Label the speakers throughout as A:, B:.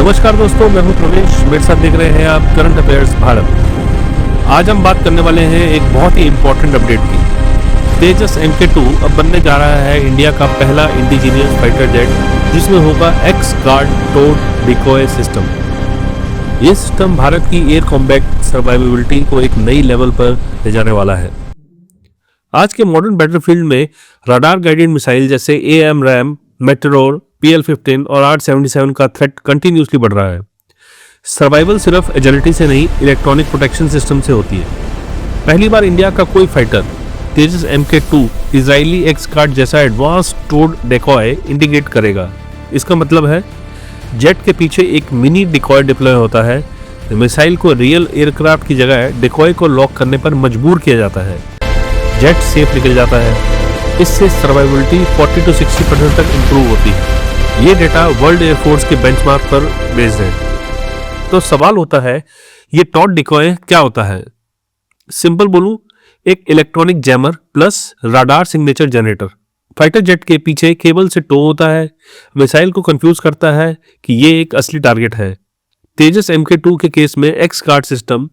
A: नमस्कार दोस्तों, मैं हूं प्रवेश। मेरे साथ देख रहे हैं आप करंट अफेयर्स भारत। आज हम बात करने वाले हैं एक बहुत ही इंपॉर्टेंट अपडेट की। तेजस MK2 अब बनने जा रहा है इंडिया का पहला इंडिजीनियस फाइटर जेट, जिसमें होगा X guard towed decoy system. ये सिस्टम भारत की एयर कॉम्बैट सर्वाइवेबिलिटी को एक नई लेवल पर ले जाने वाला है। आज के मॉडर्न बैटलफील्ड में रडार गाइडेड मिसाइल जैसे AMRAAM, मेटेरोर, PL-15 और R-77 का थ्रेट कंटिन्यूसली बढ़ रहा है। सर्वाइवल सिर्फ एजिलिटी से नहीं, इलेक्ट्रॉनिक प्रोटेक्शन सिस्टम से होती है। पहली बार इंडिया का कोई फाइटर तेजस MK2 इजरायली एक्स गार्ड जैसा एडवांस टोड डेकॉय इंटीग्रेट करेगा। इसका मतलब है जेट के पीछे एक मिनी डिकॉय डिप्लॉय होता है। मिसाइल को रियल एयरक्राफ्ट की जगह डिकॉय को लॉक करने पर मजबूर किया जाता है। जेट सेफ निकल जाता है। इससे सर्वाइवलिटी 40 to 60% तक इंप्रूव होती है। ये डेटा वर्ल्ड एयरफोर्स के बेंचमार्क पर बेस्ड है। तो सवाल होता है, ये टॉड डिकॉय क्या होता है? सिंपल बोलूं, एक electronic jammer plus radar signature generator fighter jet के पीछे केबल से टो होता है। मिसाइल को कंफ्यूज करता है कि ये एक असली टारगेट है। तेजस MK2 के केस में x guard system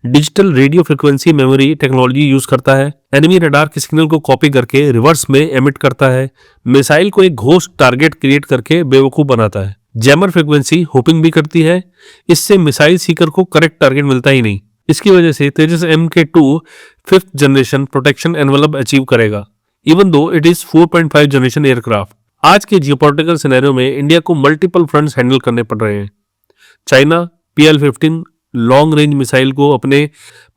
A: digital radio frequency memory technology use करता है। एनिमी रडार के सिग्नल को कॉपी करके रिवर्स में एमिट करता है। मिसाइल को एक घोस्ट टारगेट क्रिएट करके बेवकूफ बनाता है। जैमर फ्रिक्वेंसी होपिंग भी करती है। इससे मिसाइल सीकर को करेक्ट टारगेट मिलता ही नहीं। इसकी वजह से Tejas MK2 5th generation protection envelope achieve करेगा, even though it is 4.5 generation aircraft. आज के जियोपॉलिटिकल सिनेरियो में इंडिया को मल्टीपल फ्रंट्स हैंडल करने पड़ रहे हैं। China PL-15 long range missile को अपने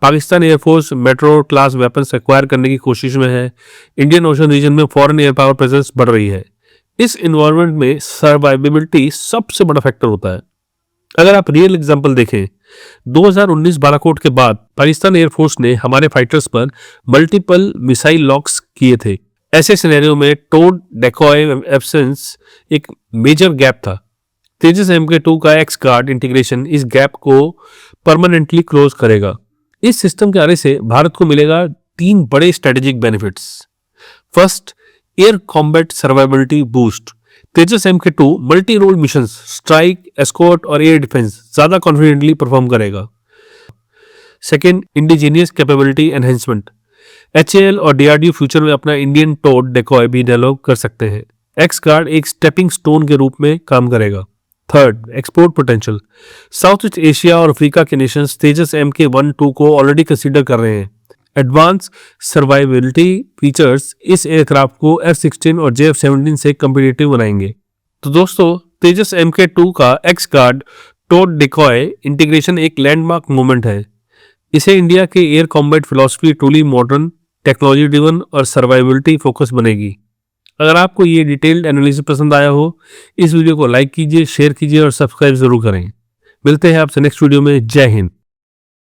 A: Pakistan air force metro class weapons acquire करने की कोशिश में है। इंडियन ओशन रीजन में फॉरेन एयर पावर प्रेजेंस बढ़ रही है। इस इन्वायरमेंट में सर्वाइवेबिलिटी सबसे बड़ा फैक्टर होता है। अगर आप रियल एग्जांपल देखें, 2019 बालाकोट के बाद पाकिस्तान एयरफोर्स ने हमारे फाइटर्स पर मल्टीपल मिसाइल लॉक्स किए थे। ऐसे सिनेरियो में टोड डेकॉय एब्सेंस एक मेजर गैप था। तेजस MK2 का एक्स गार्ड इंटीग्रेशन इस गैप को परमानेंटली क्लोज करेगा। इस सिस्टम के आने से भारत को मिलेगा 3 बड़े strategic benefits. First, air combat survivability boost. Tejas MK2 multi role mission, strike, escort और एयर डिफेंस ज्यादा कॉन्फिडेंटली परफॉर्म करेगा। Second, indigenous capability enhancement. HAL और DRDO फ्यूचर में अपना इंडियन टोड डेकॉय भी डेवलप कर सकते हैं। एक्स गार्ड एक स्टेपिंग स्टोन के रूप में काम करेगा। Third, export potential. South east Asia और अफ्रीका के नेशंस तेजस MK1-2 को ऑलरेडी कंसीडर कर रहे हैं। एडवांस सर्वाइवेबिलिटी फीचर्स इस एयरक्राफ्ट को F-16 और JF-17 से कम्पिटिटिव बनाएंगे। तो दोस्तों, तेजस MK2 का X guard towed decoy integration एक लैंडमार्क मूवमेंट है। इसे इंडिया के air combat philosophy truly modern, technology driven और सर्वाइवेबिलिटी फोकस बनेगी। अगर आपको ये डिटेल्ड एनालिसिस पसंद आया हो, इस वीडियो को लाइक कीजिए, शेयर कीजिए और सब्सक्राइब जरूर करें। मिलते हैं आपसे नेक्स्ट वीडियो में। जय हिंद।